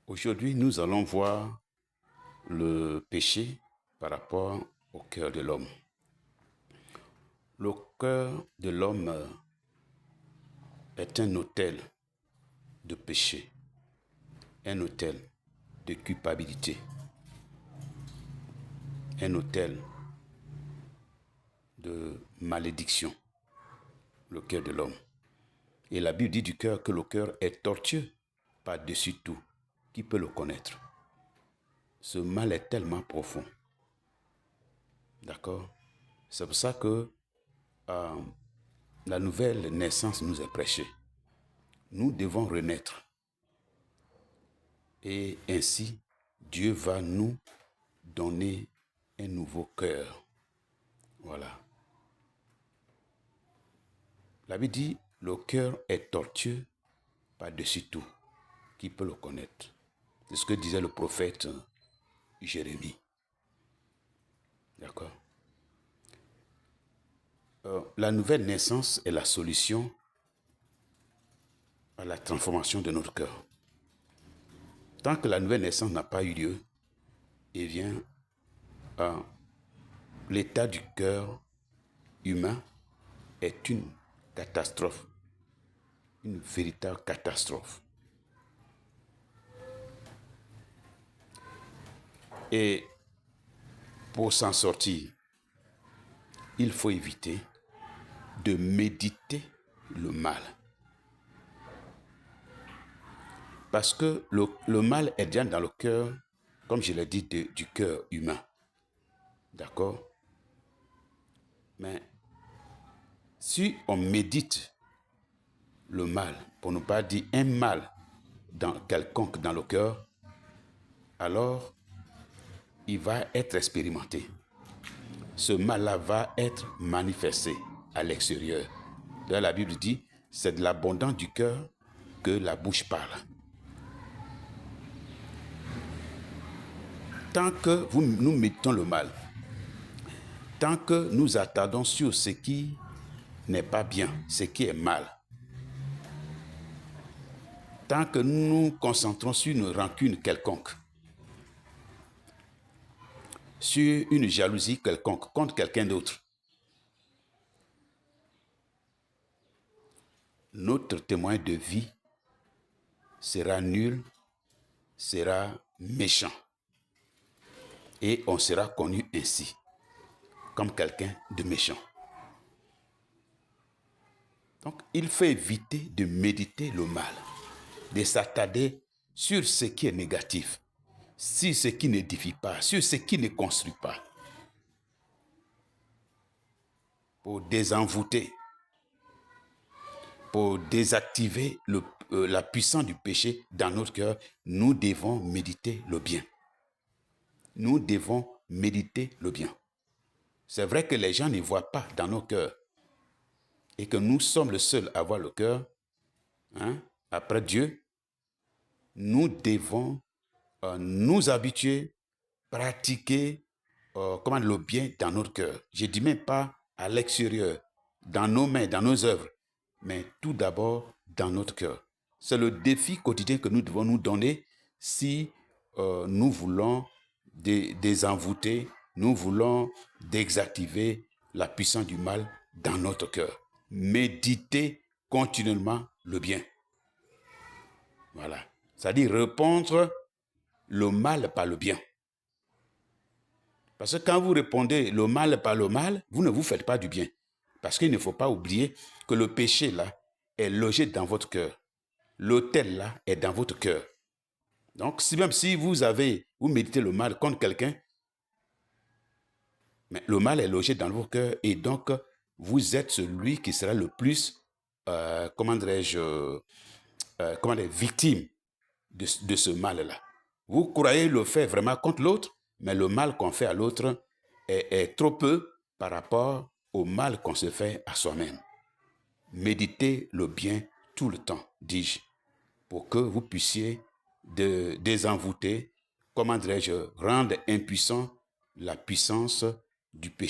Aujourd'hui, nous allons voir le péché par rapport au cœur de l'homme. Le cœur de l'homme est un autel de péché, un autel de culpabilité, un autel de malédiction, le cœur de l'homme. Et la Bible dit du cœur que le cœur est tortueux par-dessus tout. Qui peut le connaître? Ce mal est tellement profond. D'accord? C'est pour ça que la nouvelle naissance nous est prêchée. Nous devons renaître. Et ainsi, Dieu va nous donner un nouveau cœur. Voilà. La Bible dit, le cœur est tortueux par-dessus tout. Qui peut le connaître? C'est ce que disait le prophète Jérémie. D'accord? La nouvelle naissance est la solution à la transformation de notre cœur. Tant que la nouvelle naissance n'a pas eu lieu, eh bien, l'état du cœur humain est une catastrophe, une véritable catastrophe. Et pour s'en sortir, il faut éviter de méditer le mal. Parce que le mal est déjà dans le cœur, comme je l'ai dit, du cœur humain. D'accord? Mais si on médite le mal, pour ne pas dire un mal quelconque dans le cœur, alors il va être expérimenté. Ce mal-là va être manifesté à l'extérieur. D'ailleurs, la Bible dit, c'est de l'abondance du cœur que la bouche parle. Tant que nous méditons le mal, tant que nous attardons sur ce qui n'est pas bien, ce qui est mal, tant que nous nous concentrons sur une rancune quelconque, sur une jalousie quelconque contre quelqu'un d'autre, notre témoin de vie sera nul, sera méchant. Et on sera connu ainsi, comme quelqu'un de méchant. Donc, il faut éviter de méditer le mal, de s'attarder sur ce qui est négatif, sur ce qui n'édifie pas, sur ce qui ne construit pas, pour désenvoûter, pour désactiver la puissance du péché dans notre cœur. Nous devons méditer le bien. Nous devons méditer le bien. C'est vrai que les gens ne voient pas dans nos cœurs et que nous sommes le seul à avoir le cœur, après Dieu. Nous devons nous habituer, pratiquer le bien dans notre cœur. Je ne dis même pas à l'extérieur, dans nos mains, dans nos œuvres, mais tout d'abord dans notre cœur. C'est le défi quotidien que nous devons nous donner si nous voulons désenvoûter, nous voulons désactiver la puissance du mal dans notre cœur. Méditer continuellement le bien. Voilà. C'est-à-dire répondre le mal par le bien. Parce que quand vous répondez le mal par le mal, vous ne vous faites pas du bien. Parce qu'il ne faut pas oublier que le péché là est logé dans votre cœur. L'autel là est dans votre cœur. Donc, même si vous méditez le mal contre quelqu'un, mais le mal est logé dans votre cœur et donc vous êtes celui qui sera le plus, victime de ce mal-là. Vous croyez le faire vraiment contre l'autre, mais le mal qu'on fait à l'autre est trop peu par rapport au mal qu'on se fait à soi-même. Méditez le bien tout le temps, dis-je, pour que vous puissiez désenvoûter, rendre impuissant la puissance du péché.